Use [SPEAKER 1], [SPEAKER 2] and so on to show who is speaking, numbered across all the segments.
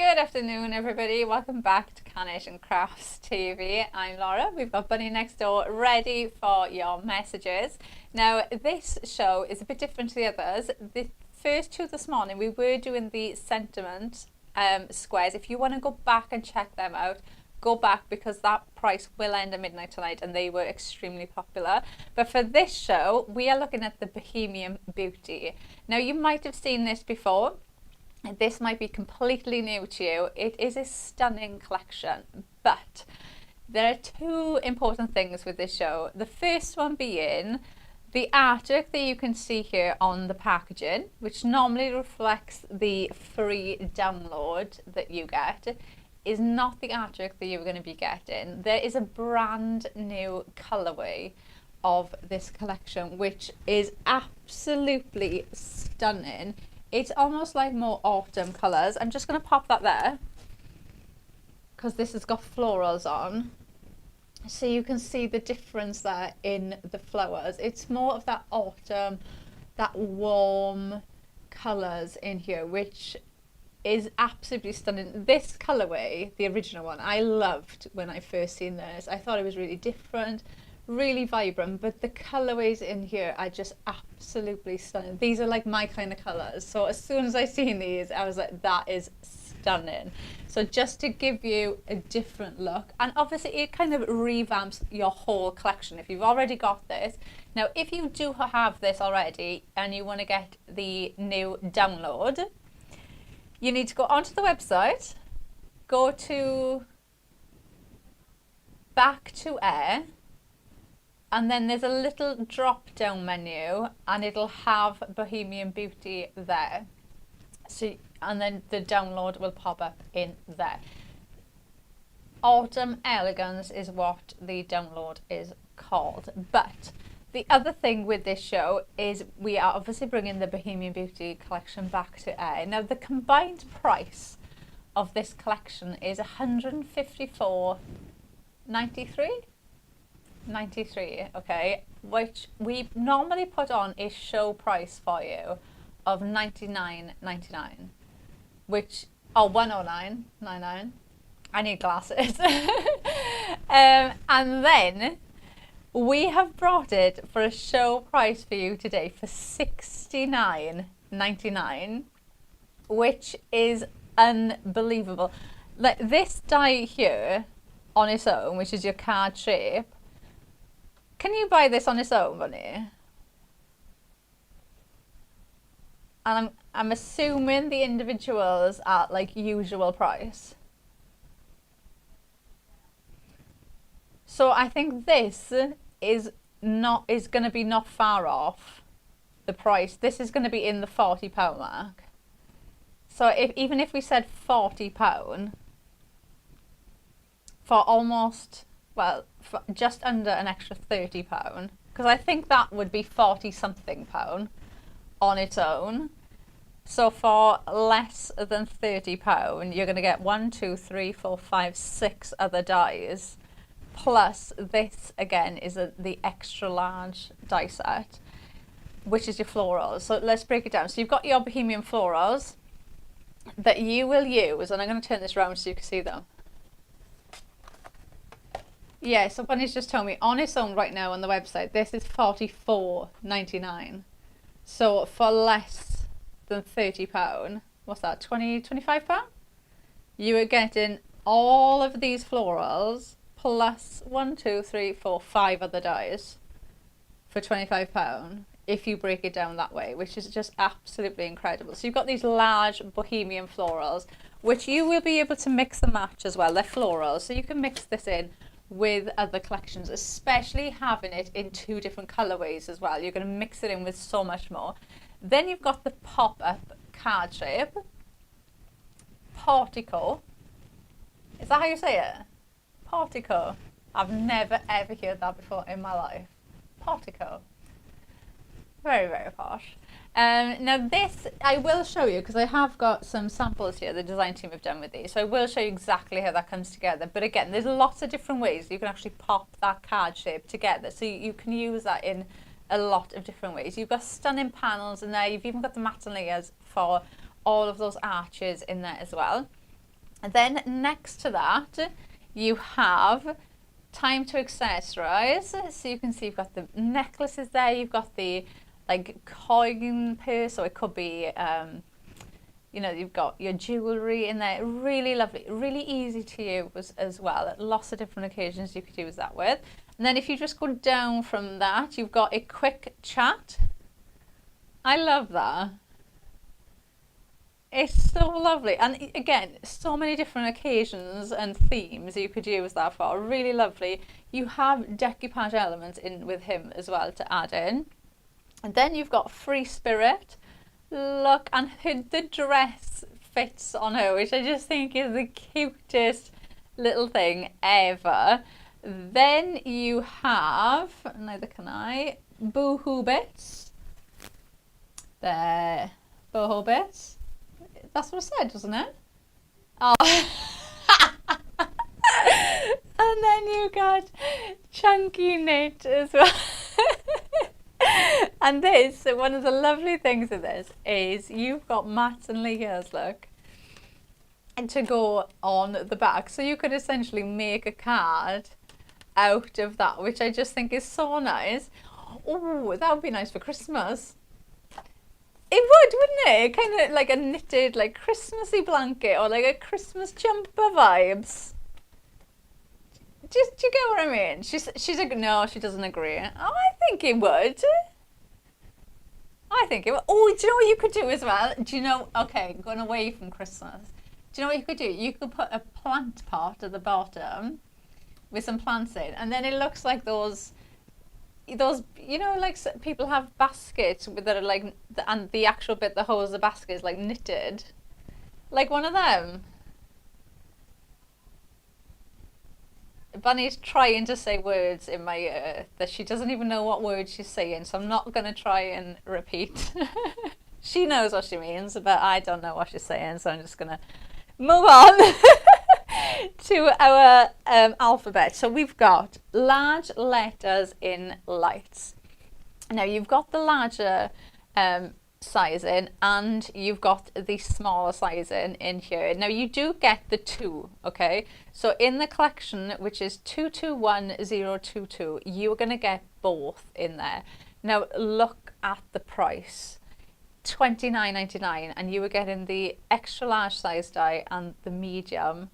[SPEAKER 1] Good afternoon, everybody. Welcome back to Carnation Crafts TV. I'm Laura. We've got Bunny next door ready for your messages. Now, this show is a bit different to the others. The first two this morning, we were doing the sentiment squares. If you want to go back and check them out, go back because that price will end at midnight tonight and they were extremely popular. But for this show, we are looking at the Bohemian Beauty. Now, you might have seen this before. This might be completely new to you. It is a stunning collection, but there are two important things with this show. The first one being the artwork that you can see here on the packaging, which normally reflects the free download that you get, is not the artwork that you're going to be getting. There is a brand new colorway of this collection, which is absolutely stunning. It's almost like more autumn colours. I'm just going to pop that there because this has got florals on. So you can see the difference there in the flowers. It's more of that autumn, that warm colours in here, which is absolutely stunning. This colourway, the original one, I loved when I first seen this. I thought it was really different, really vibrant, but the colorways in here are just absolutely stunning. These are like my kind of colors, so as soon as I seen these I was like, that is stunning. So just to give you a different look, and obviously it kind of revamps your whole collection if you've already got this. Now if you do have this already and you want to get the new download, you need to go onto the website, go to back to air, and then there's a little drop down menu and it'll have Bohemian Beauty there. So, and then the download will pop up in there. Autumn Elegance is what the download is called. But the other thing with this show is we are obviously bringing the Bohemian Beauty collection back to air. Now the combined price of this collection is $154.93, okay, which we normally put on a show price for you of $99.99, which, oh, $109.99. I need glasses. And then we have brought it for a show price for you today for $69.99, which is unbelievable. Like this die here on its own, which is your card shape, can you buy this on its own, Bunny? And I'm assuming the individuals are like usual price. So I think this is going to be not far off the price. This is going to be in the £40 mark. So even if we said £40 for almost, well, for just under an extra £30, because I think that would be 40 something pound on its own. So for less than £30, you're going to get 1, 2, 3, 4, 5, 6 other dies. Plus this again is the extra large die set, which is your florals. So let's break it down. So you've got your Bohemian florals that you will use, and I'm going to turn this around so you can see them. Yeah, so Bunny's just told me on its own right now on the website, this is $44.99. So for less than £30, what's that, £25? You are getting all of these florals plus 1, 2, 3, 4, 5 other dies for £25 if you break it down that way, which is just absolutely incredible. So you've got these large Bohemian florals, which you will be able to mix and match as well. They're florals, so you can mix this in with other collections, especially having it in 2 different colorways as well. You're going to mix it in with so much more. Then you've got the pop-up card shape, portico. Is that how you say it? Portico. I've never ever heard that before in my life. Portico. Very, very posh. Now this I will show you because I have got some samples here the design team have done with these, so I will show you exactly how that comes together. But again, there's lots of different ways you can actually pop that card shape together, so you can use that in a lot of different ways. You've got stunning panels in there, you've even got the matte layers for all of those arches in there as well. And then next to that, you have time to accessorize. So you can see you've got the necklaces there, you've got the like coin purse, or it could be, you know, you've got your jewellery in there. Really lovely, really easy to use as well. Lots of different occasions you could use that with. And then if you just go down from that, you've got a quick chat. I love that. It's so lovely. And again, so many different occasions and themes you could use that for. Really lovely. You have decoupage elements in with him as well to add in. And then you've got Free Spirit. Look, and the dress fits on her, which I just think is the cutest little thing ever. Then you have, neither can I, Boohoo Bits. There, Boohoo Bits. That's what I said, wasn't it? Oh. And then you got Chunky Knit as well. And this, one of the lovely things of this is you've got Matt's and Leah's, look, and to go on the back. So you could essentially make a card out of that, which I just think is so nice. Oh, that would be nice for Christmas. It would, wouldn't it? Kind of like a knitted, like Christmassy blanket, or like a Christmas jumper vibes. Do you get what I mean? She's like, no, she doesn't agree. Oh, I think it would. I think it would. Oh, do you know what you could do as well? Do you know, okay, going away from Christmas. Do you know what you could do? You could put a plant pot at the bottom with some plants in, and then it looks like those, you know, like people have baskets that are like, and the actual bit that holds the basket is like knitted. Like one of them. Bunny's trying to say words in my ear that she doesn't even know what words she's saying, so I'm not going to try and repeat. She knows what she means, but I don't know what she's saying, so I'm just going to move on to our alphabet. So we've got large letters in lights. Now you've got the larger sizing and you've got the smaller sizing in here. Now you do get the two, okay? So in the collection, which is 221022, you're going to get both in there. Now look at the price. $29.99, and you were getting the extra large size die and the medium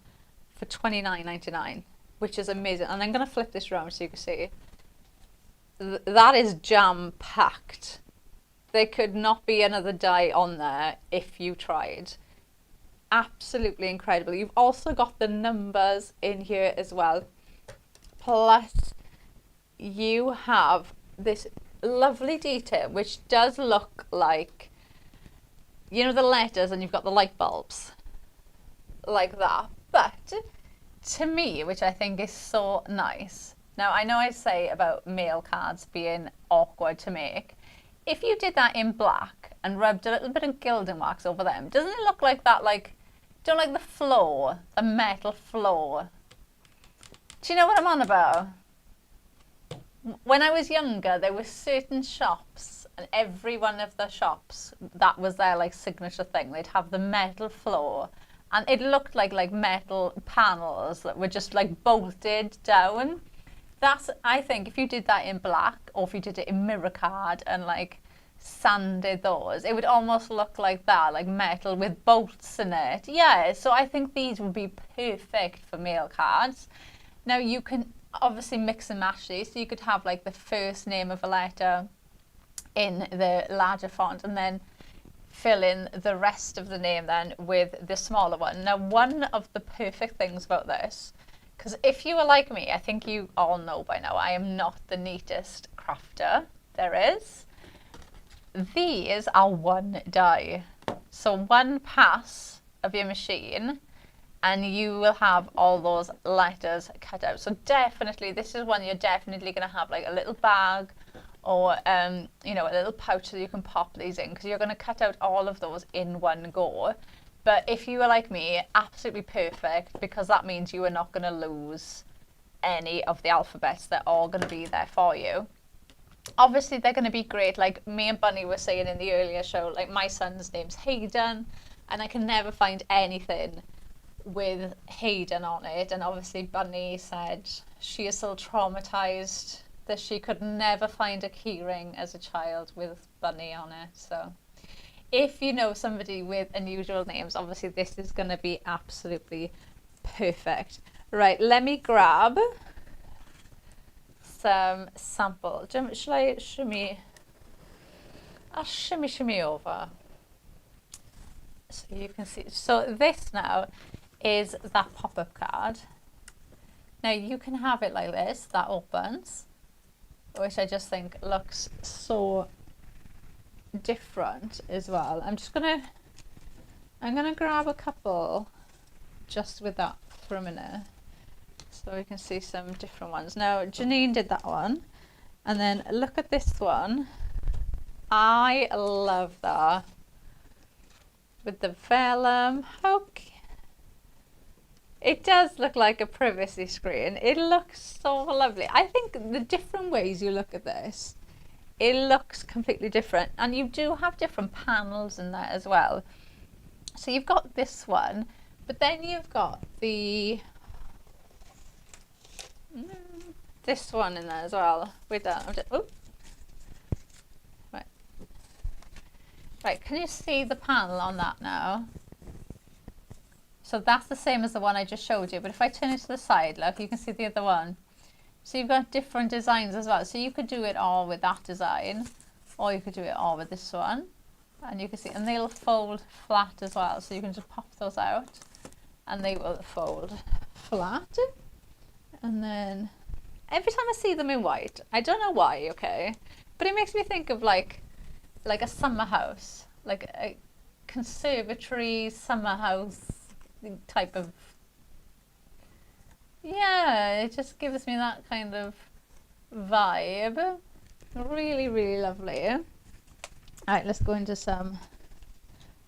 [SPEAKER 1] for $29.99, which is amazing. And I'm going to flip this around so you can see. That is jam packed. There could not be another die on there if you tried. Absolutely incredible. You've also got the numbers in here as well. Plus you have this lovely detail which does look like, you know, the letters, and you've got the light bulbs like that. But to me, which I think is so nice, now I know I say about mail cards being awkward to make, if you did that in black and rubbed a little bit of gilding wax over them, doesn't it look like that, like, don't like the floor, the metal floor? Do you know what I'm on about? When I was younger, there were certain shops, and every one of the shops, that was their like signature thing. They'd have the metal floor, and it looked like metal panels that were just like bolted down. That's, I think, if you did that in black, or if you did it in mirror card and like sanded those, it would almost look like that, like metal with bolts in it. Yeah, so I think these would be perfect for mail cards. Now you can obviously mix and match these, so you could have like the first name of a letter in the larger font and then fill in the rest of the name then with the smaller one. Now one of the perfect things about this, because if you were like me, I think you all know by now, I am not the neatest crafter there is. These are one die, so one pass of your machine and you will have all those letters cut out. So definitely, this is one you're definitely going to have like a little bag or, you know, a little pouch so you can pop these in, because you're going to cut out all of those in one go. But if you are like me, absolutely perfect, because that means you are not going to lose any of the alphabets. They're all going to be there for you. Obviously, they're going to be great. Like me and Bunny were saying in the earlier show, like my son's name's Hayden, and I can never find anything with Hayden on it, and obviously Bunny said she is still traumatized that she could never find a keyring as a child with Bunny on it. So if you know somebody with unusual names, obviously this is going to be absolutely perfect. Right, let me grab some sample. Shall I shimmy? I'll shimmy over so you can see. So this now is that pop-up card. Now you can have it like this, that opens, which I just think looks so different as well. I'm gonna grab a couple just with that for a minute so we can see some different ones. Now Janine did that one, and then look at this one. I love that with the vellum. It does look like a privacy screen. It looks so lovely. I think the different ways you look at this, it looks completely different, and you do have different panels in there as well. So you've got this one, but then you've got the this one in there as well. Wait, right, can you see the panel on that now? So that's the same as the one I just showed you, but if I turn it to the side, look, you can see the other one. So you've got different designs as well. So you could do it all with that design, or you could do it all with this one. And you can see, and they'll fold flat as well. So you can just pop those out and they will fold flat. And then every time I see them in white, I don't know why, okay, but it makes me think of like a summer house, like a conservatory summer house type of, yeah, it just gives me that kind of vibe. Really, really lovely. All right, let's go into some.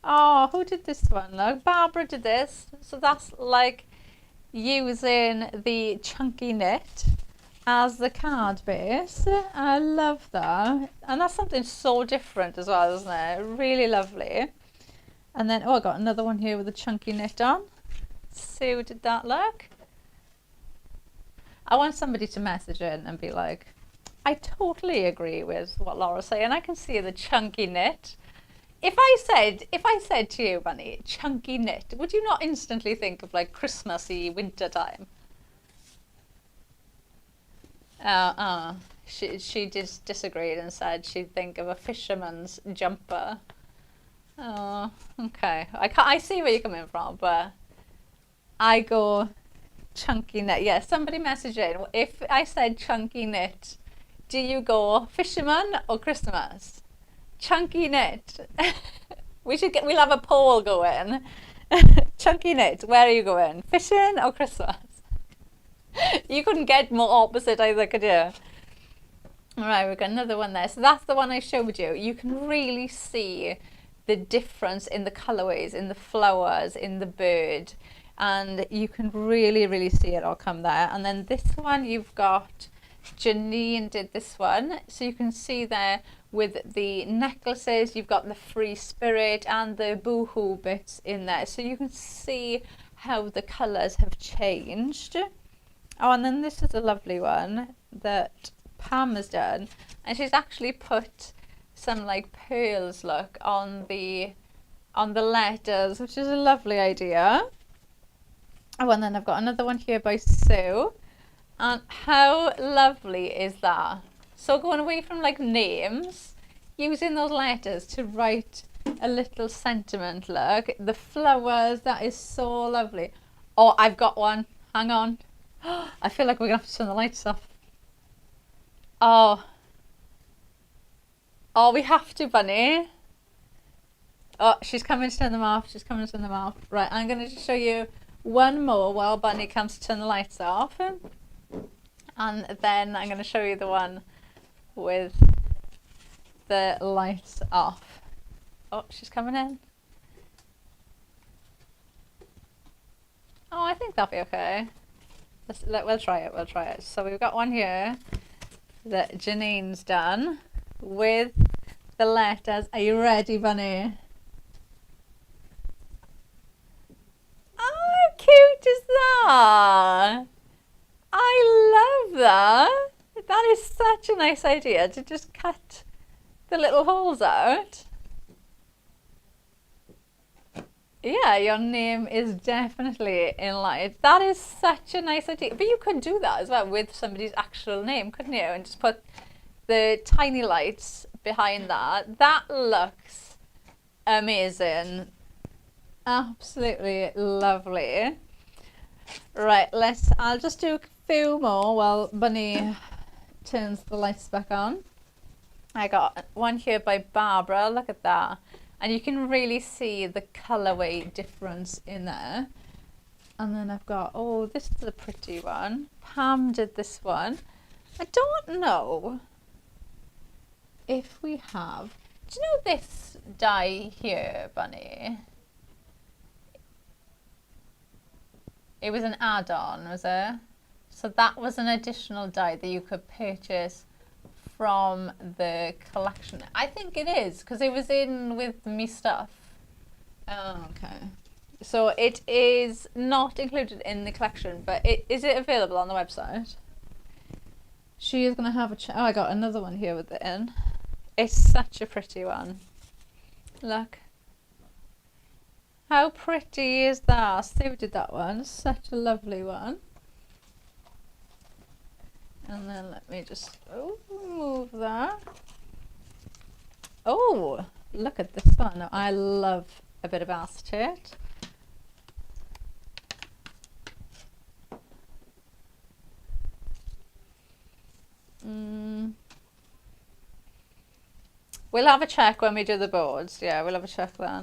[SPEAKER 1] Oh, who did this one? Look, Barbara did this. So that's like using the chunky knit as the card base. I love that. And that's something so different as well, isn't it? Really lovely. And then, oh, I got another one here with the chunky knit on. See, how did that look? I want somebody to message in and be like, I totally agree with what Laura's saying. I can see the chunky knit. If I said to you, Bunny, chunky knit, would you not instantly think of like Christmassy winter time? She just disagreed and said she'd think of a fisherman's jumper. Oh, okay. I see where you're coming from, but I go chunky knit. Yeah, somebody message in. If I said chunky knit, do you go fisherman or Christmas? Chunky knit. We'll have a poll going. Chunky knit, where are you going? Fishing or Christmas? You couldn't get more opposite either, could you? All right, we've got another one there. So that's the one I showed you. You can really see the difference in the colorways, in the flowers, in the bird, and you can really, really see it all come there. And then this one, you've got Janine did this one, so you can see there with the necklaces, you've got the free spirit and the boohoo bits in there, so you can see how the colors have changed. Oh, and then this is a lovely one that Pam has done, and she's actually put some like pearls, look, on the letters, which is a lovely idea. Oh, and then I've got another one here by Sue, and how lovely is that? So going away from like names, using those letters to write a little sentiment. Look, the flowers, that is so lovely. Oh, I've got one, hang on. I feel like we're gonna have to turn the lights off. Oh, we have to, Bunny. Oh, she's coming to turn them off. She's coming to turn them off. Right, I'm going to show you one more while Bunny comes to turn the lights off. And then I'm going to show you the one with the lights off. Oh, she's coming in. Oh, I think that'll be okay. We'll try it. We'll try it. So we've got one here that Janine's done with the letters. Are you ready, Bunny? Oh, is that? I love that. That is such a nice idea to just cut the little holes out. Yeah, your name is definitely in line. That is such a nice idea. But you could do that as well with somebody's actual name, couldn't you? And just put the tiny lights behind that. That looks amazing. Absolutely lovely. Right, I'll just do a few more while Bunny turns the lights back on. I got one here by Barbara. Look at that. And you can really see the colorway difference in there. And then I've got, oh, this is a pretty one. Pam did this one. I don't know if we have, do you know this die here, Bunny? It was an add-on, was it? So that was an additional die that you could purchase from the collection. I think it is, because it was in with me stuff. Oh, okay. So it is not included in the collection, but is it available on the website? She is going to have a oh, I got another one here with it in. It's such a pretty one. Look. How pretty is that? Sue did that one. Such a lovely one. And then let me just move that. Oh, look at this one. Now, I love a bit of acetate. We'll have a check when we do the boards. Yeah, we'll have a check then.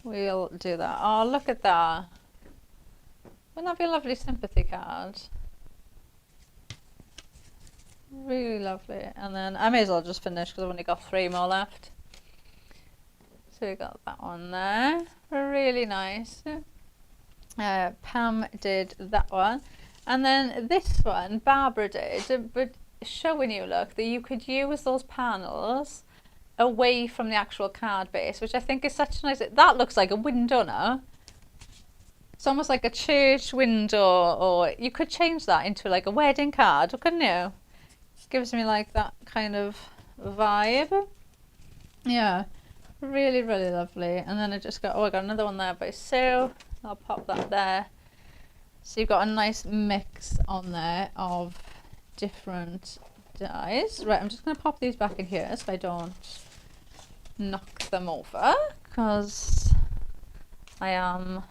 [SPEAKER 1] We'll do that. Oh, look at that. Wouldn't that be a lovely sympathy card? Really lovely. And then I may as well just finish because I've only got 3 more left. So we got that one there. Really nice. Pam did that one. And then this one, Barbara did, but showing you, look, that you could use those panels away from the actual card base, which I think is such a nice, that looks like a window now. It's almost like a church window, or you could change that into like a wedding card, couldn't you? Gives me like that kind of vibe. Yeah, really, really lovely. And then I just got, oh, I got another one there by Sue. I'll pop that there. So you've got a nice mix on there of different dies. Right, I'm just going to pop these back in here so I don't knock them over, because I am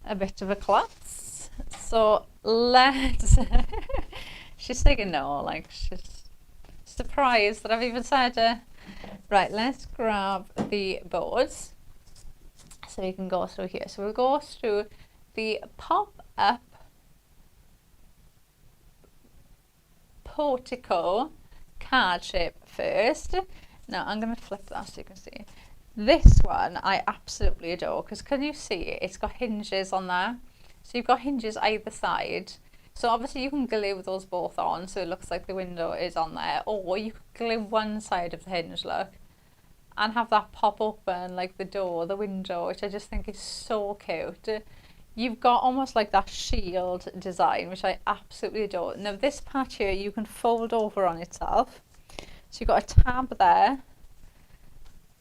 [SPEAKER 1] a bit of a klutz. So let's she's saying no, like she's surprised that I've even said it. Right, let's grab the boards so we can go through here. So we'll go through the pop-up portico card shape first. Now I'm going to flip that so you can see. This one I absolutely adore, because can you see it's got hinges on there? So you've got hinges either side. So obviously you can glue those both on so it looks like the window is on there, or you could glue one side of the hinge, look, and have that pop open like the door, the window, which I just think is so cute. You've got almost like that shield design, which I absolutely adore. Now this patch here you can fold over on itself. So you've got a tab there.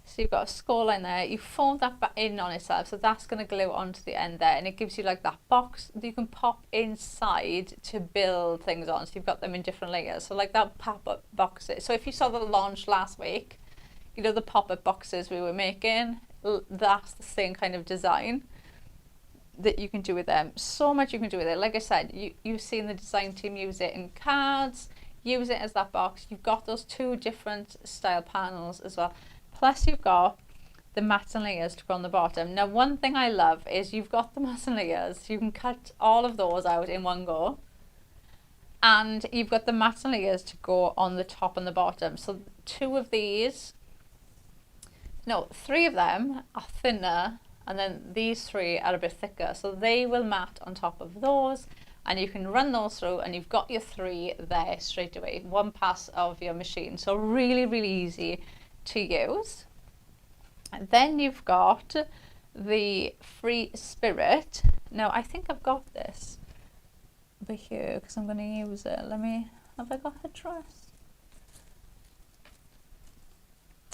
[SPEAKER 1] So you've got a scoreline there, you fold that back in on itself, so that's going to glue onto the end there, and it gives you like that box that you can pop inside to build things on. So you've got them in different layers, so like that pop-up boxes. So if you saw the launch last week, you know the pop-up boxes we were making, that's the same kind of design that you can do with them. So much you can do with it. Like I said, you've seen the design team use it in cards, use it as that box. You've got those 2 different style panels as well. Plus you've got the mats and layers to go on the bottom. Now one thing I love is you've got the mats and layers. You can cut all of those out in one go. And you've got the mats and layers to go on the top and the bottom. So 2 of these, no, 3 of them are thinner, and then these 3 are a bit thicker. So they will mat on top of those, and you can run those through, and you've got your 3 there straight away. 1 pass of your machine. So really, really easy to use. And then you've got the Free Spirit. Now I think I've got this over here because I'm going to use it. Have I got a dress?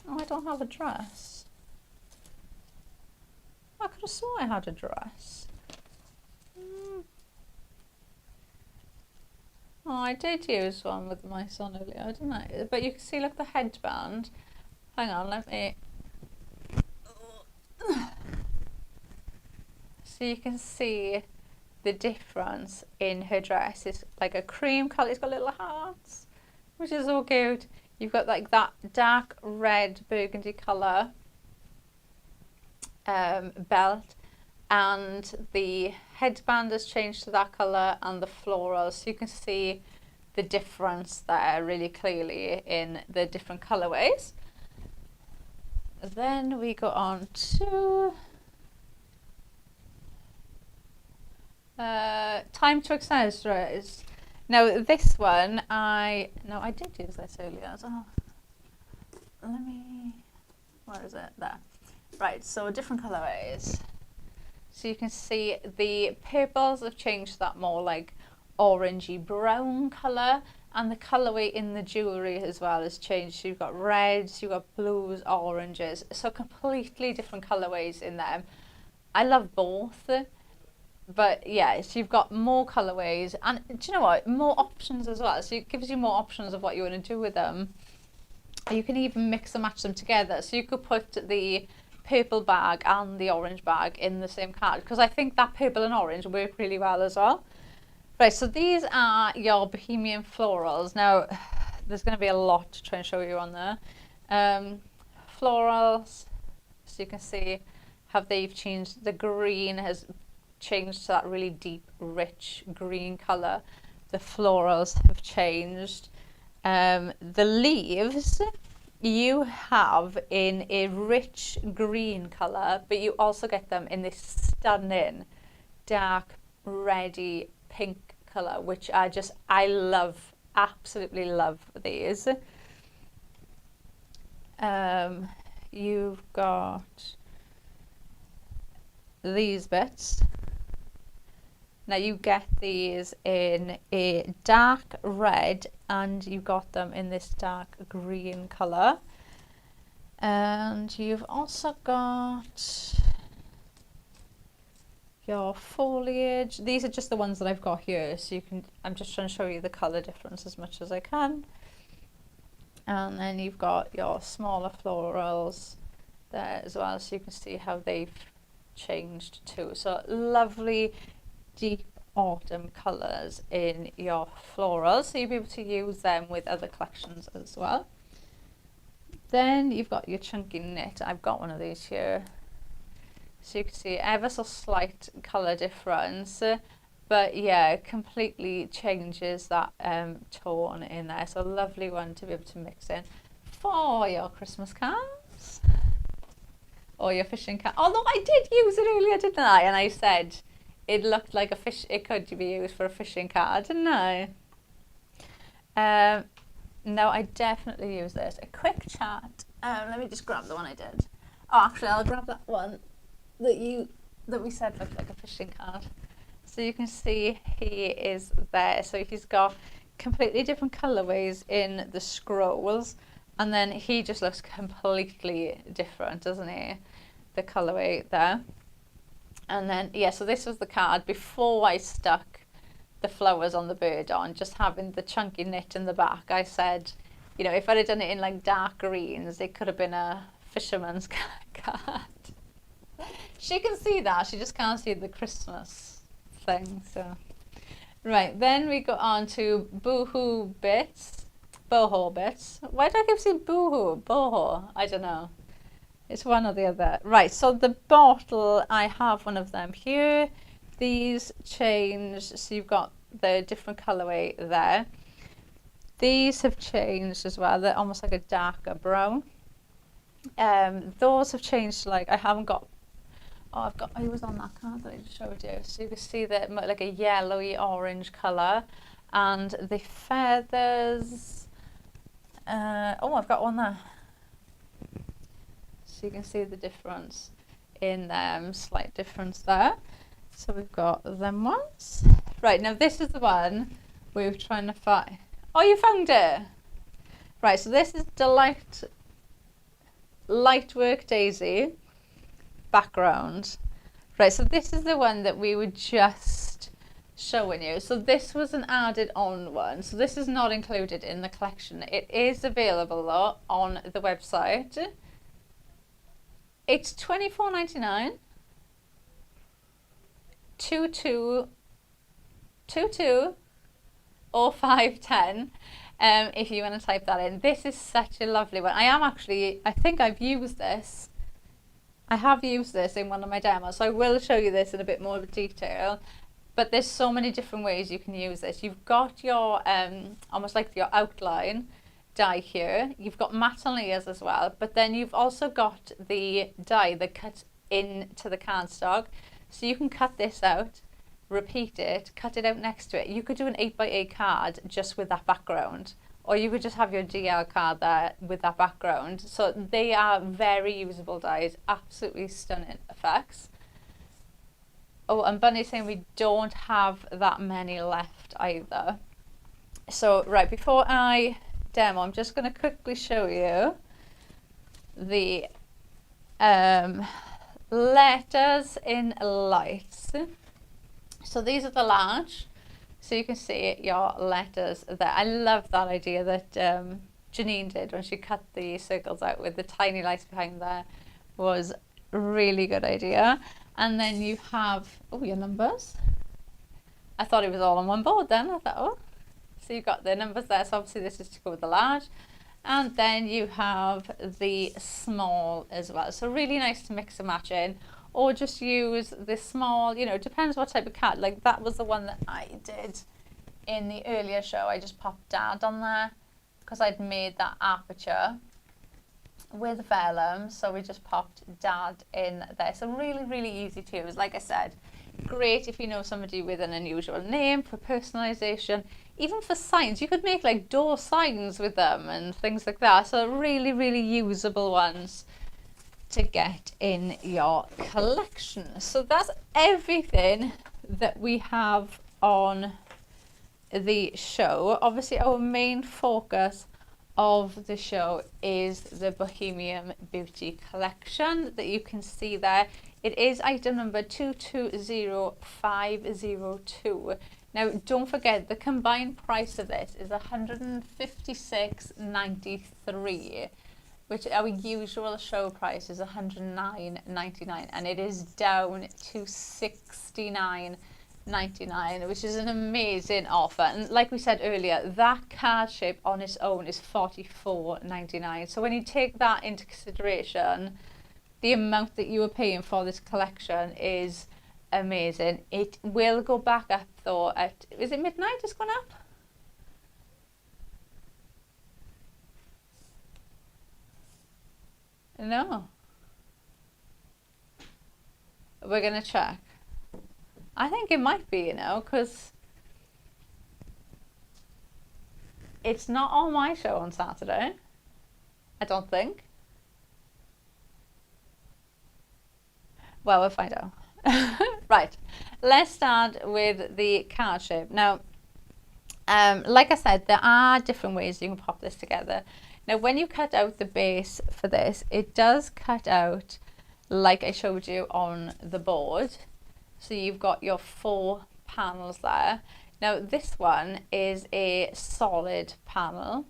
[SPEAKER 1] Oh, I don't have a dress. I could have sworn I had a dress. Oh, I did use one with my son earlier, didn't I? But you can see, look, the headband. Hang on, let me... So you can see the difference in her dress. It's like a cream colour. It's got little hearts, which is all cute. You've got like that dark red burgundy colour belt, and the headband has changed to that colour, and the floral. So you can see the difference there really clearly in the different colourways. Then we go on to Time to Accessorize. Now this one, I did use this earlier as well. Where is it? There. Right, so different colourways. So you can see the purples have changed to that more like orangey brown colour, and the colourway in the jewellery as well has changed. So you've got reds, you've got blues, oranges, so completely different colourways in them. I love both, but yeah, so you've got more colourways, and do you know what, more options as well. So it gives you more options of what you want to do with them. You can even mix and match them together. So you could put the purple bag and the orange bag in the same card, because I think that purple and orange work really well as well. Right, so these are your Bohemian florals. Now, there's going to be a lot to try and show you on there. Florals, so you can see how they've changed. The green has changed to that really deep, rich green colour. The florals have changed. The leaves you have in a rich green colour, but you also get them in this stunning dark reddy pink colour, which I love, absolutely love these. You've got these bits. Now you get these in a dark red, and you got them in this dark green colour. And you've also got your foliage. These are just the ones that I've got here, so I'm just trying to show you the colour difference as much as I can. And then you've got your smaller florals there as well, so you can see how they've changed too. So lovely deep autumn colours in your florals, so you'll be able to use them with other collections as well. Then you've got your chunky knit. I've got one of these here, so you can see ever so slight colour difference, but yeah, it completely changes that tone in there. So a lovely one to be able to mix in for your Christmas cards or your fishing card. Although I did use it earlier, didn't I? And I said it looked like a fish. It could be used for a fishing card, didn't I? No, I definitely use this. A quick chat. Let me just grab the one I did. Oh, actually, I'll grab that one that we said looked like a fishing card. So you can see he is there. So he's got completely different colourways in the scrolls, and then he just looks completely different, doesn't he? The colourway there. And then, yeah, so this was the card before I stuck the flowers on the bird on, just having the chunky knit in the back. I said, you know, if I'd have done it in like dark greens, it could have been a fisherman's card. She can see that, she just can't see the Christmas thing. So right, then we go on to boho bits. Why do I keep saying boho? I don't know. It's one or the other. Right, so the bottle, I have one of them here. These change, so you've got the different colourway there. These have changed as well. They're almost like a darker brown. Those have changed to like, I haven't got, I was on that card that I just showed you. So you can see that like a yellowy orange colour, and the feathers, I've got one there. So you can see the difference in them, slight difference there. So we've got them ones. Right, now this is the one we were trying to find. Oh, you found it! Right, so this is Delight Lightwork Daisy background. Right, so this is the one that we were just showing you. So this was an added on one. So this is not included in the collection. It is available though on the website. It's $24.99. 220510 if you want to type that in. This is such a lovely one. I think I've used this. I have used this in one of my demos, so I will show you this in a bit more detail. But there's so many different ways you can use this. You've got your almost like your outline die here. You've got matte on layers as well, but then you've also got the die that cuts into the cardstock. So you can cut this out, repeat it, cut it out next to it. You could do an 8x8 card just with that background, or you could just have your DL card there with that background. So they are very usable dies, absolutely stunning effects. Oh, and Bunny's saying we don't have that many left either. So, right, before I demo, I'm just going to quickly show you the letters in lights. So these are the large. So you can see your letters there. I love that idea that Janine did when she cut the circles out with the tiny lights behind there. Was a really good idea. And then you have, oh, your numbers. I thought it was all on one board then. I thought, oh. So you've got the numbers there. So obviously this is to go with the large. And then you have the small as well. So really nice to mix and match in. Or just use the small, you know, depends what type of card. Like that was the one that I did in the earlier show. I just popped Dad on there because I'd made that aperture with vellum, so we just popped Dad in there. So really, really easy to use. Like I said, great if you know somebody with an unusual name for personalization. Even for signs, you could make like door signs with them and things like that. So really, really usable ones to get in your collection. So that's everything that we have on the show. Obviously, our main focus of the show is the Bohemian Beauty Collection that you can see there. It is item number 220502. Now don't forget the combined price of this is $156.93, which our usual show price is $109.99, and it is down to $69.99, which is an amazing offer. And like we said earlier, that card shape on its own is $44.99. So when you take that into consideration, the amount that you are paying for this collection is amazing. It will go back up though at, is it midnight it's gone up? No. We're going to check. I think it might be, you know, because it's not on my show on Saturday. I don't think. Well, we'll find out. Right, let's start with the card shape. Now, like I said, there are different ways you can pop this together. Now, when you cut out the base for this, it does cut out like I showed you on the board. So you've got your 4 panels there. Now, this one is a solid panel,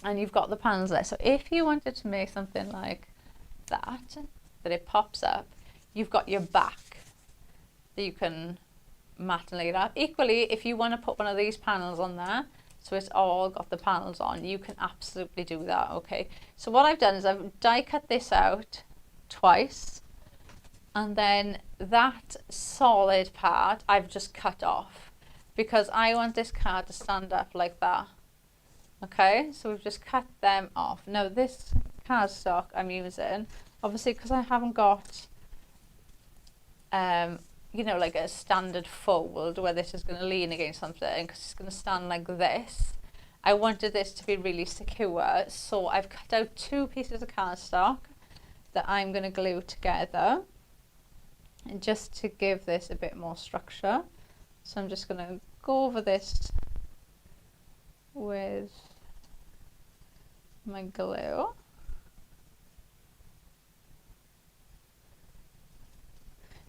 [SPEAKER 1] and you've got the panels there. So if you wanted to make something like that it pops up, you've got your back that you can matte and lay it up. Equally, if you want to put one of these panels on there, so it's all got the panels on, you can absolutely do that, okay? So what I've done is I've die cut this out twice, and then that solid part I've just cut off because I want this card to stand up like that. Okay, so we've just cut them off. Now this cardstock I'm using, obviously because I haven't got you know, like a standard fold where this is going to lean against something, because it's going to stand like this. I wanted this to be really secure, so I've cut out 2 pieces of cardstock that I'm going to glue together, and just to give this a bit more structure. So I'm just going to go over this with my glue.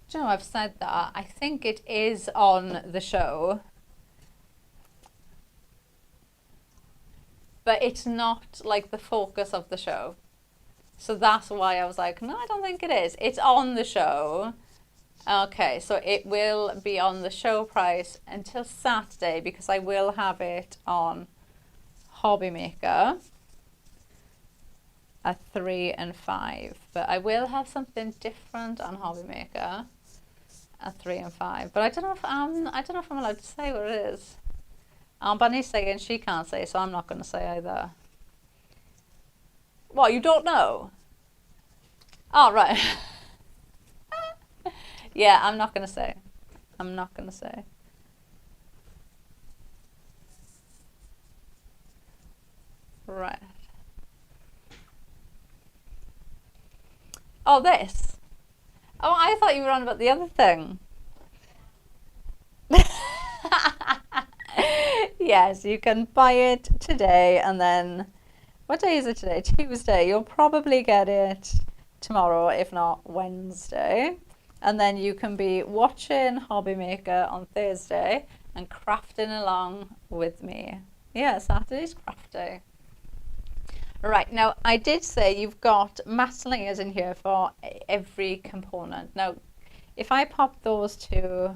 [SPEAKER 1] Do you know, I've said that. I think it is on the show, but it's not like the focus of the show. So that's why I was like, no, I don't think it is. It's on the show. Okay, so it will be on the show price until Saturday, because I will have it on Hobby Maker at 3 and 5. But I will have something different on Hobby Maker at 3 and 5. But I don't know if I'm allowed to say what it is. Bunny's saying she can't say, so I'm not going to say either. What, you don't know? Oh, right. Yeah, I'm not going to say. I'm not going to say. Right. Oh, this. Oh, I thought you were on about the other thing. Yes, you can buy it today, and then, what day is it today? Tuesday. You'll probably get it tomorrow, if not Wednesday. And then you can be watching Hobby Maker on Thursday and crafting along with me. Yeah, Saturday's craft day. Right, now I did say you've got matte layers in here for every component. Now, if I pop those two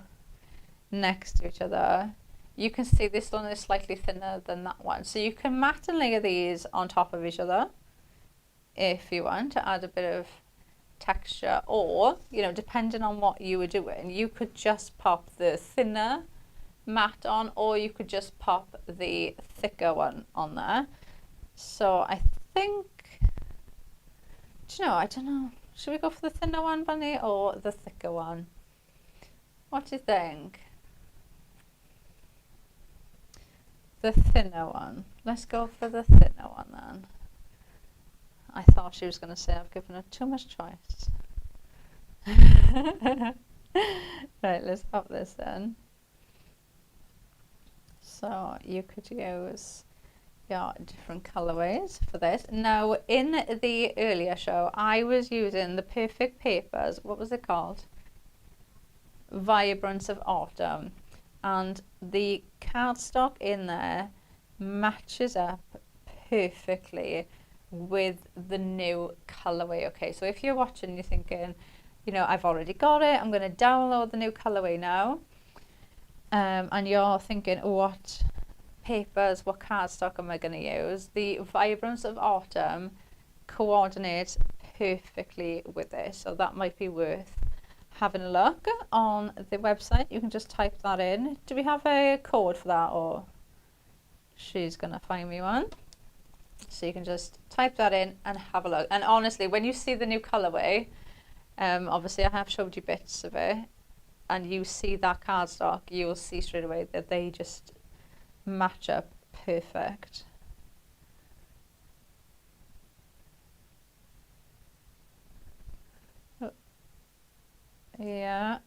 [SPEAKER 1] next to each other, you can see this one is slightly thinner than that one. So you can matte and layer these on top of each other if you want to add a bit of texture, or, you know, depending on what you were doing, you could just pop the thinner matte on, or you could just pop the thicker one on there. So I think, do you know, I don't know, should we go for the thinner one, Bunny, or the thicker one? What do you think? The thinner one. Let's go for the thinner one then. I thought she was going to say I've given her too much choice. Right, let's pop this in. So you could use your different colorways for this. Now, in the earlier show, I was using the Perfect Papers. What was it called? Vibrance of Autumn. And the cardstock in there matches up perfectly with the new colorway. Okay, so if you're watching, you're thinking, you know, I've already got it, I'm going to download the new colorway now, and you're thinking, what papers, what cardstock am I going to use? The Vibrance of Autumn coordinates perfectly with this, so that might be worth having a look on the website. You can just type that in. Do we have a code for that, or she's going to find me one? So you can just type that in and have a look. And honestly, when you see the new colorway, obviously I have showed you bits of it, and you see that cardstock, you'll see straight away that they just match up perfect. Yeah.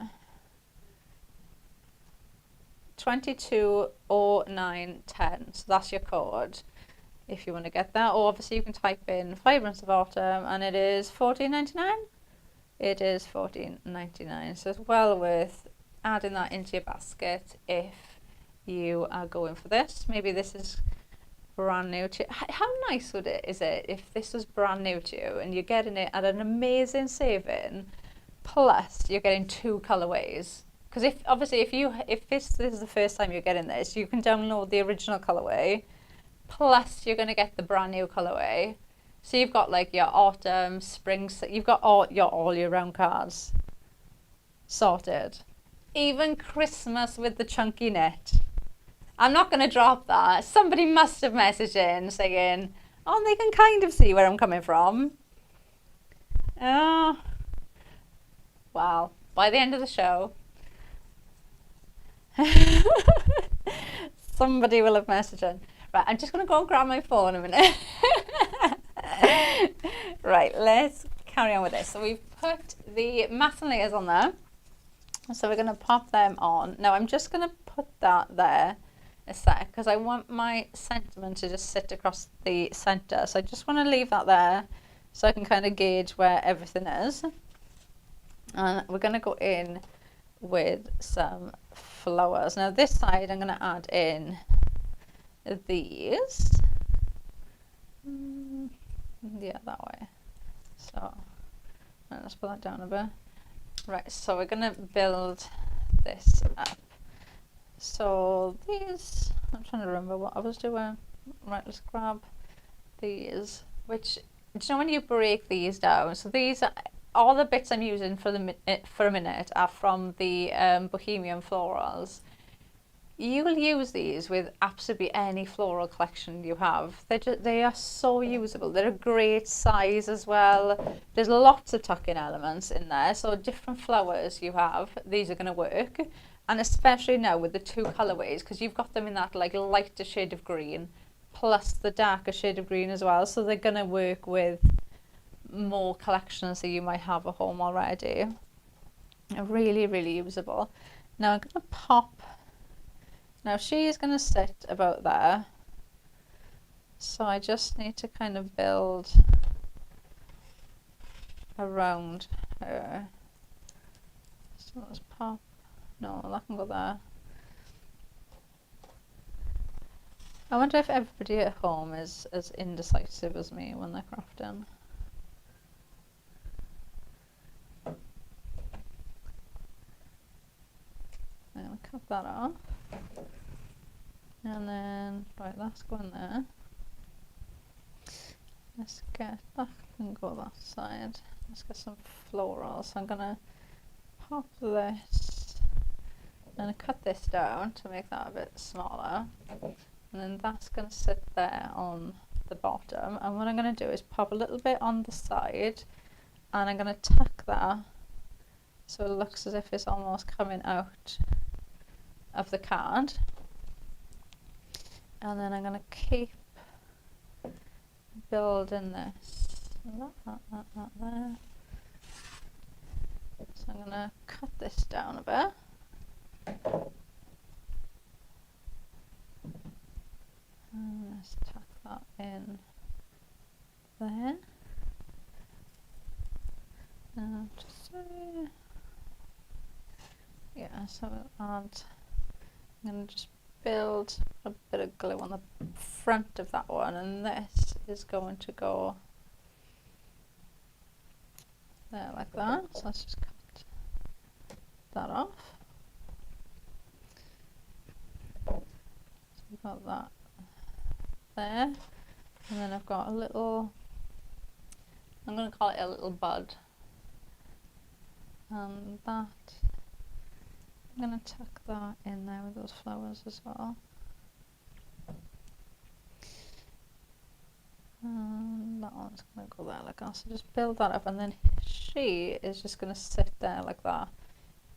[SPEAKER 1] 220910. So that's your code if you want to get that. Or obviously you can type in Vibrance of Autumn, and it is $14.99. It is $14.99. So it's well worth adding that into your basket if you are going for this. Maybe this is brand new to you. How nice is it if this was brand new to you and you're getting it at an amazing saving, plus you're getting two colorways? Because if this is the first time you're getting this, you can download the original colorway, plus you're going to get the brand new colorway. So you've got like your autumn, spring, you've got all year round cards sorted. Even Christmas with the chunky knit. I'm not going to drop that. Somebody must have messaged in saying, oh, they can kind of see where I'm coming from. Oh, wow. By the end of the show, somebody will have messaged in. Right, I'm just going to go and grab my phone a minute. Right, let's carry on with this. So we've put the matte layers on there. So we're going to pop them on. Now I'm just going to put that there a sec because I want my sentiment to just sit across the center. So I just want to leave that there so I can kind of gauge where everything is. And we're going to go in with some flowers. Now this side I'm going to add in these. Yeah, that way. So let's put that down a bit. Right, so we're going to build this up. So these, I'm trying to remember what I was doing. Right, let's grab these, which, do you know when you break these down? So these are, all the bits I'm using for a minute are from the Bohemian florals. You will use these with absolutely any floral collection you have. They are so usable. They're a great size as well. There's lots of tuck-in elements in there. So different flowers you have, these are going to work. And especially now with the two colorways, because you've got them in that like lighter shade of green, plus the darker shade of green as well. So they're going to work with more collections that you might have at home already. Really, really usable. Now I'm going to pop. Now she is going to sit about there, so I just need to kind of build around her. So let's pop, no, that can go there. I wonder if everybody at home is as indecisive as me when they're crafting. I'm going to cut that off. And then, right, that's going there. Let's get, that can go that side. Let's get some florals. So I'm going to pop this. I'm going to cut this down to make that a bit smaller. And then that's going to sit there on the bottom. And what I'm going to do is pop a little bit on the side. And I'm going to tuck that so it looks as if it's almost coming out of the card. And then I'm going to keep building this. That there. So I'm going to cut this down a bit. And let's tuck that in there. Just yeah, so we'll add, I'm going to just build a bit of glue on the front of that one, and this is going to go there like that. So let's just cut that off. So we've got that there, and then I've got a little, I'm going to call it a little bud, and that, I'm going to tuck that in there with those flowers as well. And that one's going to go there like that. So just build that up, and then she is just going to sit there like that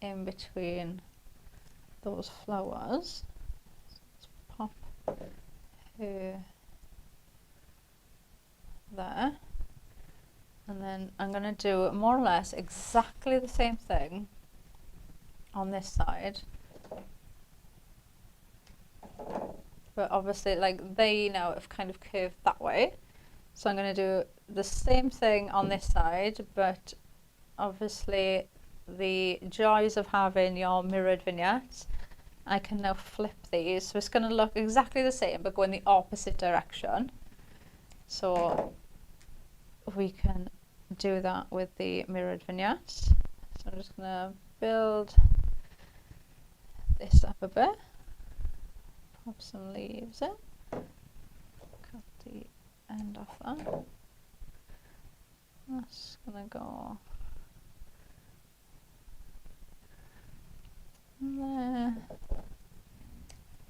[SPEAKER 1] in between those flowers. So let's pop her there. And then I'm going to do more or less exactly the same thing on this side, but obviously like they now have kind of curved that way, so I'm going to do the same thing on this side, but obviously the joys of having your mirrored vignettes, I can now flip these, so it's going to look exactly the same but go in the opposite direction. So we can do that with the mirrored vignettes. So I'm just going to build this up a bit, pop some leaves in, cut the end off that. That's gonna go there.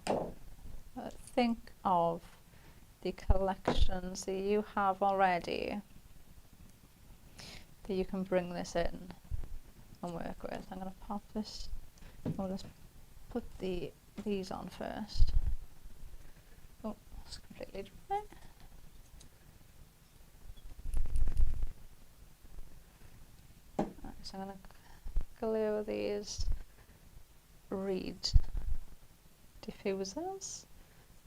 [SPEAKER 1] But think of the collections that you have already that you can bring this in and work with. I'm going to pop this, or let's put these on first. Oh, that's completely dry. So I'm going to glue these reed diffusers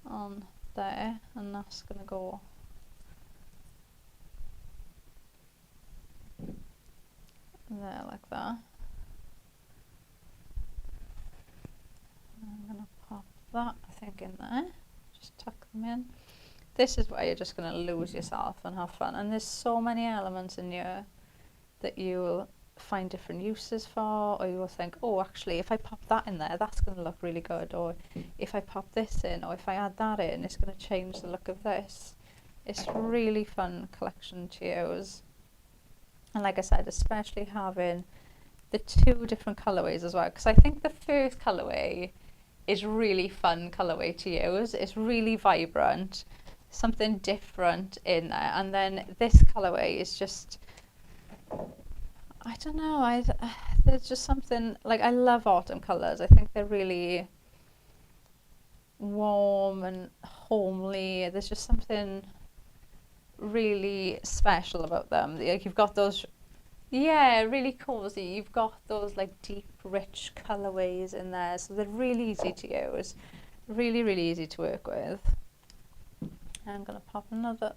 [SPEAKER 1] on there, and that's going to go there like that. I'm going to pop that, I think, in there, just tuck them in. This is where you're just going to lose yourself and have fun, and there's so many elements in here that you'll find different uses for, or you will think, oh, actually if I pop that in there, that's going to look really good, or if I pop this in, or if I add that in, it's going to change the look of this. It's a really fun collection to use, and like I said, especially having the two different colorways as well, because I think the first colorway is really fun colorway to use. It's really vibrant, something different in there, and then this colorway is just, I don't know, there's just something, like, I love autumn colours. I think they're really warm and homely. There's just something really special about them. Like, you've got those, yeah, really cozy. You've got those like deep, rich colourways in there, so they're really easy to use, really, really easy to work with. I'm gonna pop another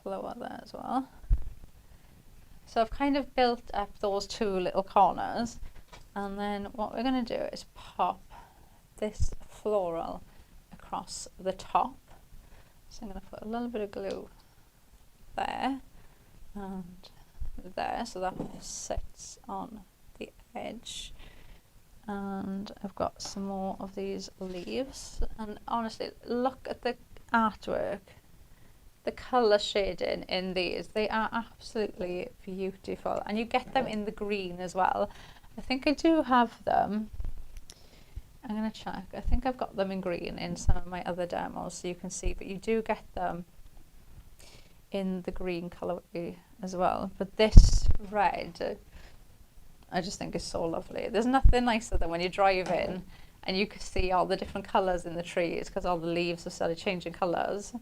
[SPEAKER 1] flower there as well. So I've kind of built up those two little corners, and then what we're going to do is pop this floral across the top. So I'm going to put a little bit of glue there and there, so that sits on the edge. And I've got some more of these leaves, and honestly, look at the artwork. The colour shading in these, they are absolutely beautiful, and you get them in the green as well. I think I do have them. I'm going to check. I think I've got them in green in some of my other demos, so you can see, but you do get them in the green colourway as well. But this red, I just think is so lovely. There's nothing nicer than when you drive in and you can see all the different colours in the trees, because all the leaves have started changing colours.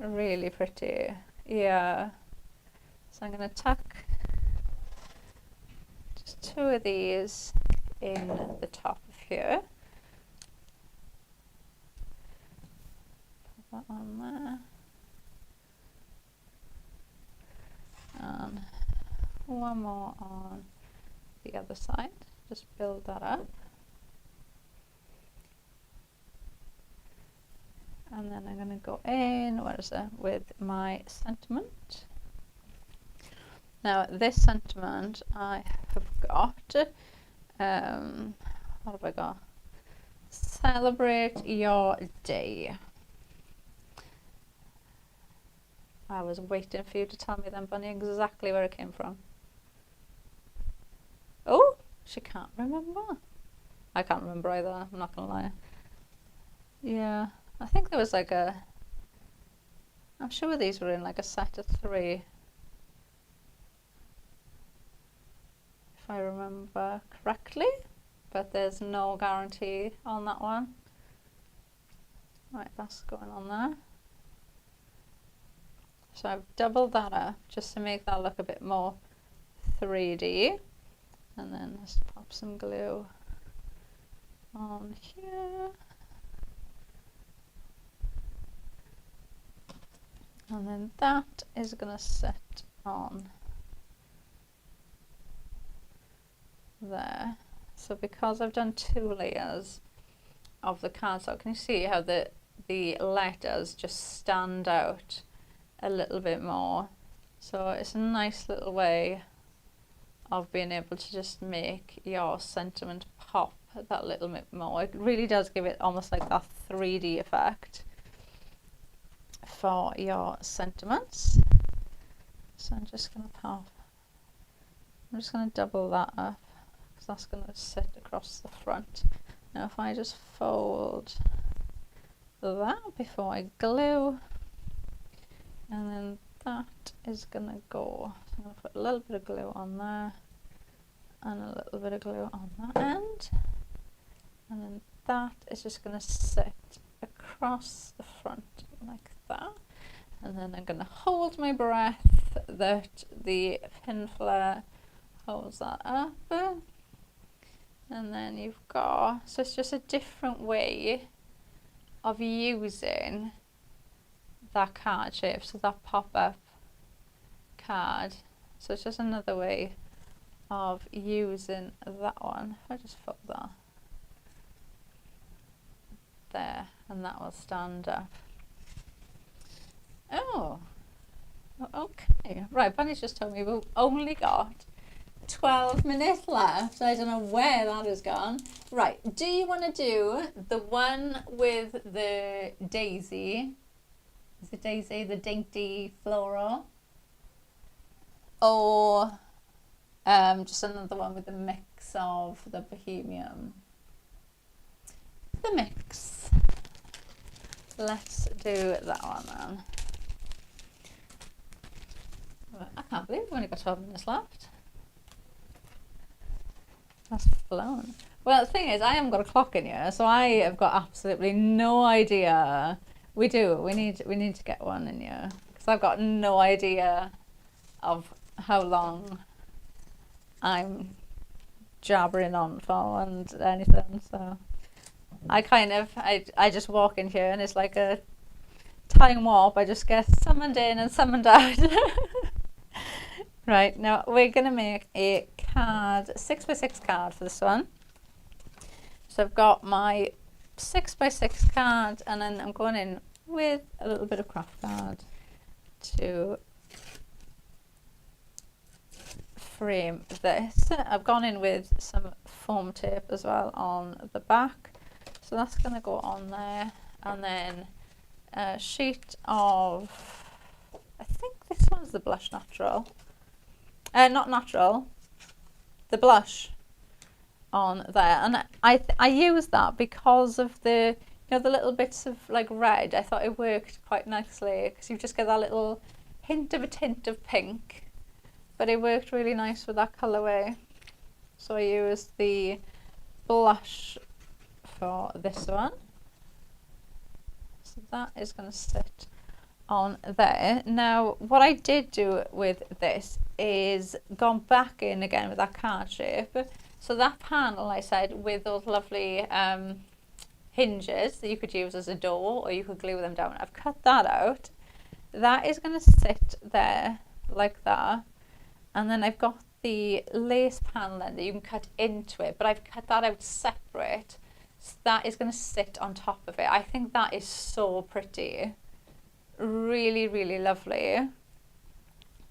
[SPEAKER 1] Really pretty, yeah. So I'm going to tuck just two of these in the top of here. Put that on there. And one more on the other side. Just build that up. And then I'm going to go in, where is it, with my sentiment. Now this sentiment I have got, what have I got? Celebrate your day. I was waiting for you to tell me then, Bunny, exactly where it came from. Oh, she can't remember. I can't remember either, I'm not going to lie. Yeah. I think there was like I'm sure these were in like a set of 3, if I remember correctly, but there's no guarantee on that one. Right, that's going on there. So I've doubled that up just to make that look a bit more 3D, and then let's pop some glue on here. And then that is going to sit on there. So because I've done 2 layers of the cardstock, can you see how the letters just stand out a little bit more? So it's a nice little way of being able to just make your sentiment pop that little bit more. It really does give it almost like that 3D effect for your sentiments. So I'm just going to double that up, because that's going to sit across the front. Now if I just fold that before I glue, and then that is going to go, so I'm going to put a little bit of glue on there and a little bit of glue on that end, and then that is just going to sit across the front like that. And then I'm going to hold my breath that the pin flare holds that up. And then you've got, so it's just a different way of using that card shape, so that pop-up card. So it's just another way of using that one. If I just fold that there, and that will stand up. Oh, okay. Right, Bunny's just told me we've only got 12 minutes left. I don't know where that has gone. Right, do you want to do the one with the daisy? Is it daisy, the dainty floral? Or just another one with a mix of the Bohemian? The mix. Let's do that one then. I can't believe we've only got 12 minutes left. That's flown. Well, the thing is, I haven't got a clock in here, so I have got absolutely no idea. We need to get one in here, because I've got no idea of how long I'm jabbering on for and anything. So I just walk in here and it's like a time warp. I just get summoned in and summoned out. Right, now we're going to make a card, 6x6 card for this one. So I've got my 6x6 card, and then I'm going in with a little bit of craft card to frame this. I've gone in with some foam tape as well on the back, so that's going to go on there. And then a sheet of, I think this one's the blush natural. Not natural, the blush on there, and I use that because of the, you know, the little bits of like red. I thought it worked quite nicely because you just get that little hint of a tint of pink, but it worked really nice with that colourway. So I used the blush for this one. So that is going to sit on there. Now what I did do with this is gone back in again with that card shape. So that panel I said with those lovely hinges that you could use as a door, or you could glue them down. I've cut that out. That is going to sit there like that, and then I've got the lace panel then that you can cut into it, but I've cut that out separate, so that is going to sit on top of it. I think that is so pretty, really, really lovely.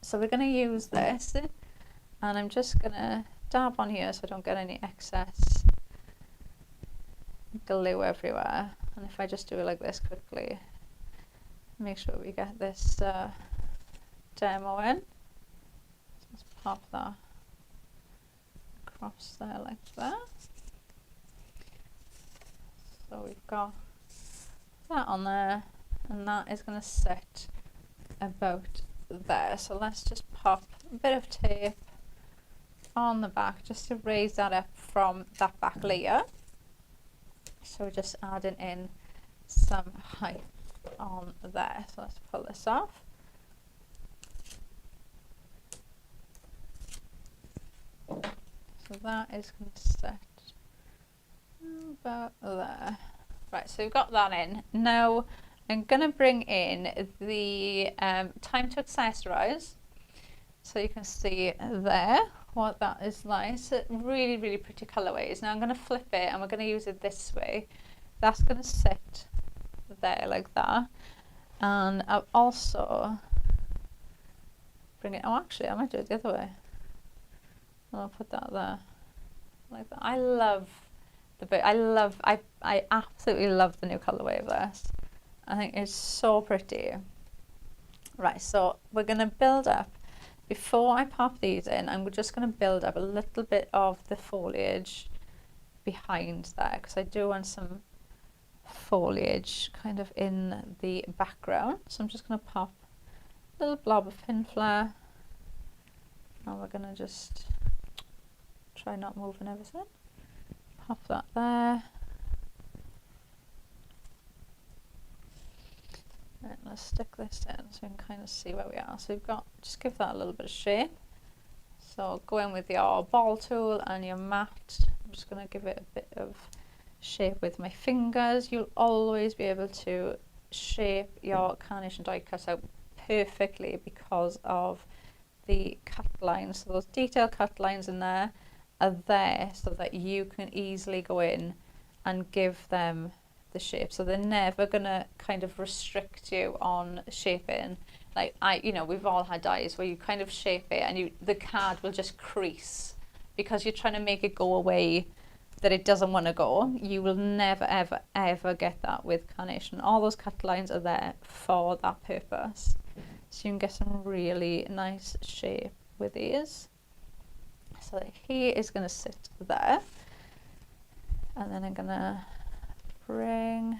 [SPEAKER 1] So we're going to use this, and I'm just going to dab on here so I don't get any excess glue everywhere. And if I just do it like this quickly, make sure we get this demo in. So let's pop that across there like that. So we've got that on there, and that is going to sit about there. So let's just pop a bit of tape on the back just to raise that up from that back layer. So we're just adding in some height on there. So let's pull this off. So that is going to set about there. Right, so we've got that in. Now I'm going to bring in the Time to Accessorize. So you can see there what that is like. It's really, really pretty colourways. Now I'm going to flip it and we're going to use it this way. That's going to sit there like that. And I'll also bring it, oh actually I might do it the other way. I'll put that there like that. I love the bit. I absolutely love the new colourway of this. I think it's so pretty. Right, so we're going to build up, before I pop these in, I'm just going to build up a little bit of the foliage behind there, because I do want some foliage kind of in the background. So I'm just going to pop a little blob of pin flare, and we're going to just try not moving everything. Pop that there. Right, let's stick this in so you can kind of see where we are. So we've got, just give that a little bit of shape. So go in with your ball tool and your mat. I'm just going to give it a bit of shape with my fingers. You'll always be able to shape your carnation die cutout perfectly because of the cut lines. So those detailed cut lines in there are there so that you can easily go in and give them the shape. So they're never gonna kind of restrict you on shaping. Like we've all had dies where you kind of shape it and the card will just crease because you're trying to make it go away that it doesn't want to go. You will never ever ever get that with carnation. All those cut lines are there for that purpose. So you can get some really nice shape with these. So he is going to sit there. And then I'm going to bring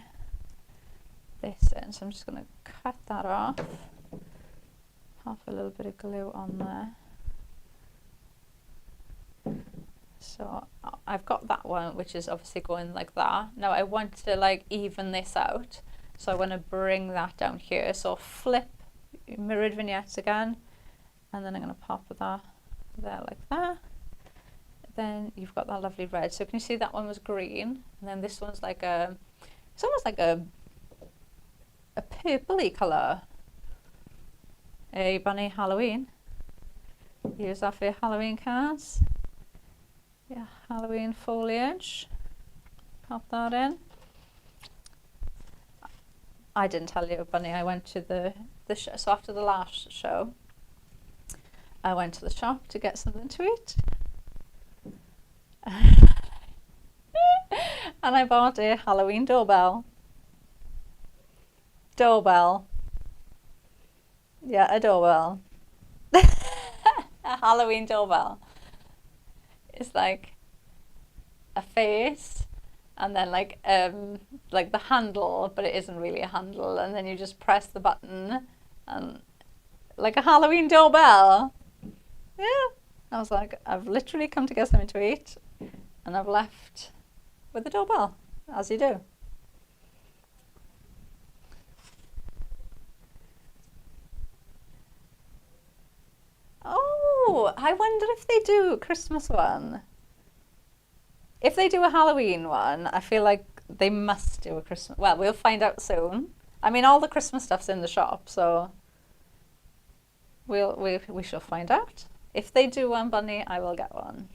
[SPEAKER 1] this in. So I'm just going to cut that off. Pop a little bit of glue on there. So I've got that one, which is obviously going like that. Now I want to like even this out. So I want to bring that down here. So flip mirrored vignettes again. And then I'm going to pop that there like that. Then you've got that lovely red. So can you see that one was green? And then this one's like it's almost like a purpley colour. A bunny Halloween. Use that for your Halloween cards. Yeah, Halloween foliage. Pop that in. I didn't tell you, Bunny, I went to the show. So after the last show, I went to the shop to get something to eat. And I bought a Halloween doorbell. Doorbell. Yeah, a doorbell. A Halloween doorbell. It's like a face and then like the handle, but it isn't really a handle, and then you just press the button and like a Halloween doorbell. Yeah. I was like, I've literally come to get something to eat and I've left with the doorbell, as you do. Oh, I wonder if they do a Christmas one. If they do a Halloween one, I feel like they must do a Christmas. Well, we'll find out soon. I mean, all the Christmas stuff's in the shop, so we shall find out. If they do one, Bunny, I will get one.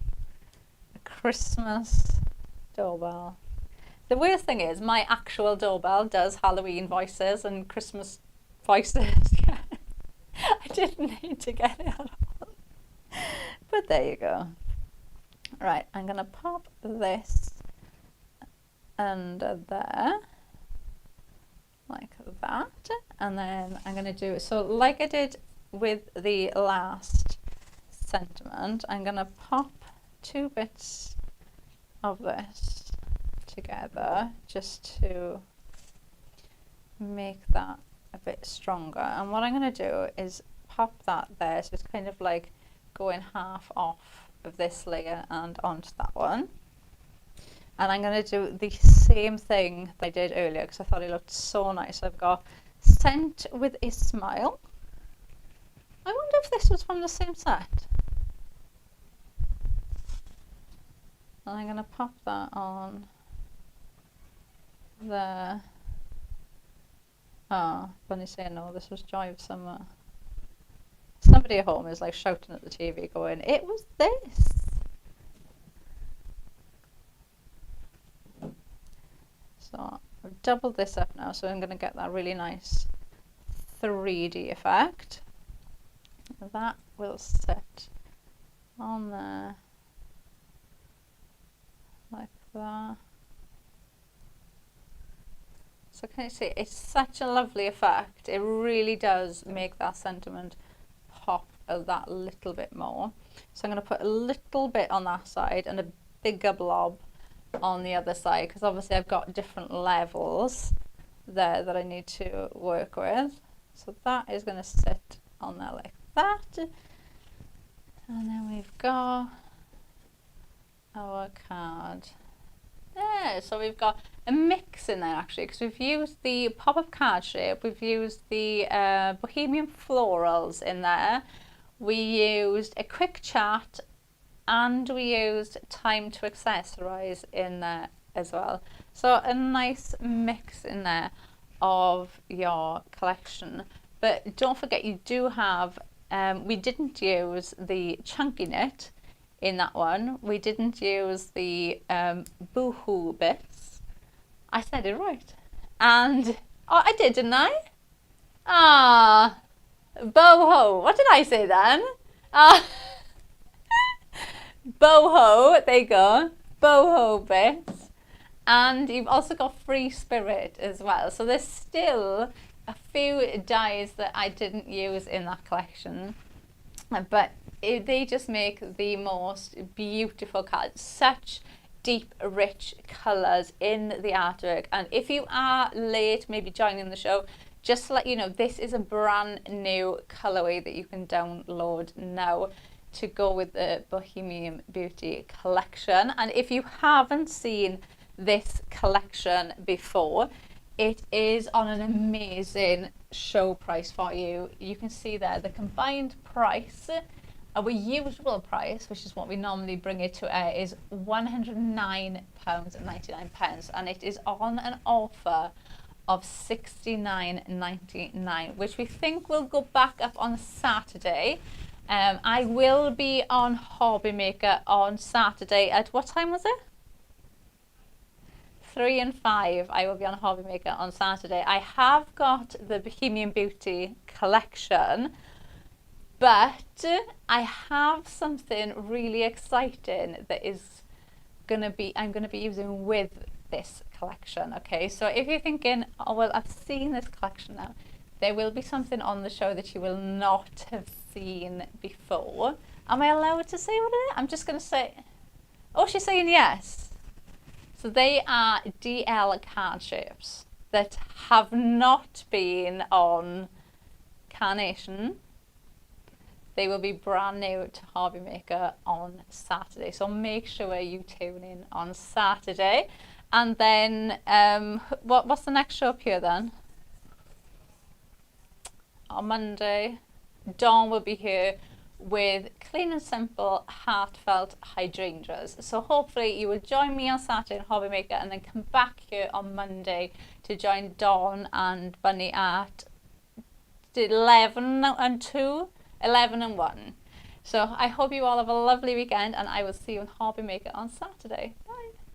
[SPEAKER 1] A Christmas doorbell. The worst thing is, my actual doorbell does Halloween voices and Christmas voices. I didn't need to get it at all. But there you go. Right, I'm going to pop this under there, like that. And then I'm going to do, so like I did with the last sentiment, I'm going to pop 2 bits of this together just to make that a bit stronger. And what I'm going to do is pop that there, so it's kind of like going half off of this layer and onto that one. And I'm going to do the same thing that I did earlier because I thought it looked so nice. I've got Scent with a Smile. I wonder if this was from the same set. And I'm going to pop that on there. Oh, Bunny saying no, this was Joy of Summer. Somebody at home is like shouting at the TV going, it was this. So I've doubled this up now, so I'm going to get that really nice 3D effect. That will sit on there like that. So can you see, it's such a lovely effect. It really does make that sentiment pop that little bit more. So I'm going to put a little bit on that side and a bigger blob on the other side, because obviously I've got different levels there that I need to work with. So that is going to sit on there like that. And then we've got our card Yeah, so we've got a mix in there actually, because we've used the pop-up card shape, we've used the Bohemian florals in there, we used a quick chat, and we used time to accessorize in there as well. So a nice mix in there of your collection. But don't forget, you do have, we didn't use the chunky knit in that one. We didn't use the boohoo bits. I said it right. And, oh, I did, didn't I? Ah, boho. What did I say then? Ah, boho. There you go. Boho bits. And you've also got free spirit as well. So there's still a few dyes that I didn't use in that collection. But they just make the most beautiful cards. Such deep, rich colours in the artwork. And if you are late, maybe joining the show, just to let you know, this is a brand new colourway that you can download now to go with the Bohemian Beauty Collection. And if you haven't seen this collection before, it is on an amazing show price for you. You can see there the combined price, our usual price, which is what we normally bring it to air, is £109.99, and it is on an offer of £69.99, which we think will go back up on Saturday. I will be on Hobby Maker on Saturday at what time was it? 3 and 5. I will be on Hobby Maker on Saturday. I have got the Bohemian Beauty Collection, but I have something really exciting that is I'm gonna be using with this collection. Okay, so if you're thinking, oh well, I've seen this collection now, there will be something on the show that you will not have seen before. Am I allowed to say what it is? I'm just gonna say, oh, she's saying yes. So they are DL card shapes that have not been on Carnation. They will be brand new to Hobby Maker on Saturday. So make sure you tune in on Saturday. And then what's the next show up here then? On Monday, Dawn will be here with Clean and Simple Heartfelt Hydrangeas. So hopefully you will join me on Saturday in Hobby Maker and then come back here on Monday to join Dawn and Bunny at 11 and 2, 11 and 1. So I hope you all have a lovely weekend, and I will see you in Hobby Maker on Saturday.